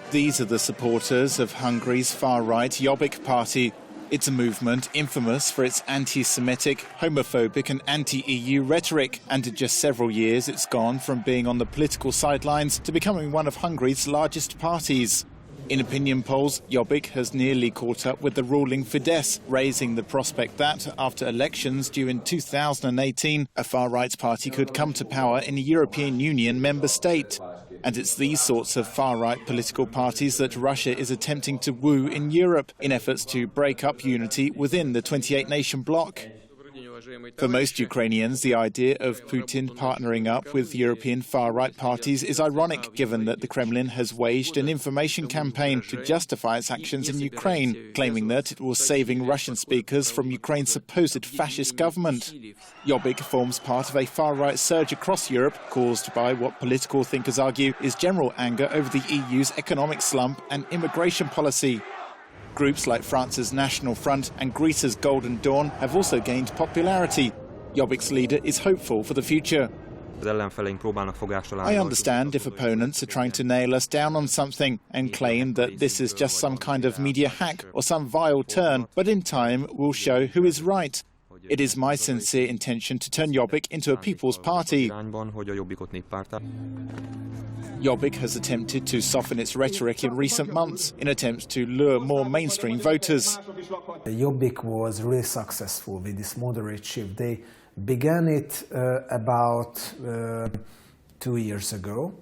These are the supporters of Hungary's far-right Jobbik Party. It's a movement infamous for its anti-Semitic, homophobic and anti-EU rhetoric. And in just several years, it's gone from being on the political sidelines to becoming one of Hungary's largest parties. In opinion polls, Jobbik has nearly caught up with the ruling Fidesz, raising the prospect that, after elections due in 2018, a far-right party could come to power in a European Union member state. And it's these sorts of far-right political parties that Russia is attempting to woo in Europe in efforts to break up unity within the 28-nation bloc. For most Ukrainians, the idea of Putin partnering up with European far-right parties is ironic, given that the Kremlin has waged an information campaign to justify its actions in Ukraine, claiming that it was saving Russian speakers from Ukraine's supposed fascist government. Jobbik forms part of a far-right surge across Europe, caused by what political thinkers argue is general anger over the EU's economic slump and immigration policy. Groups like France's National Front and Greece's Golden Dawn have also gained popularity. Jobbik's leader is hopeful for the future. I understand if opponents are trying to nail us down on something and claim that this is just some kind of media hack or some vile turn, but in time we'll show who is right. It is my sincere intention to turn Jobbik into a people's party. Jobbik has attempted to soften its rhetoric in recent months in attempts to lure more mainstream voters. Jobbik was really successful with this moderate shift. They began it about 2 years ago,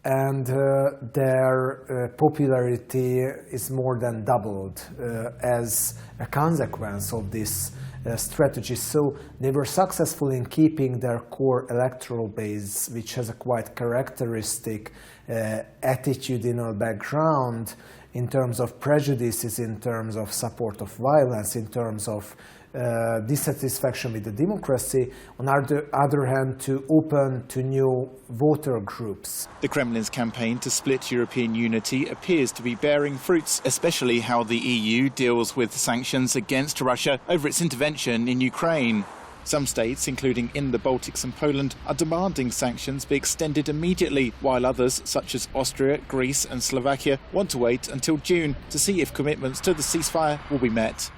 and their popularity is more than doubled as a consequence of this strategy. So they were successful in keeping their core electoral base, which has a quite characteristic attitudinal background in terms of prejudices, in terms of support of violence, in terms of dissatisfaction with the democracy, on the other hand to open to new voter groups. The Kremlin's campaign to split European unity appears to be bearing fruits, especially how the EU deals with sanctions against Russia over its intervention in Ukraine. Some states, including in the Baltics and Poland, are demanding sanctions be extended immediately, while others, such as Austria, Greece and Slovakia, want to wait until June to see if commitments to the ceasefire will be met.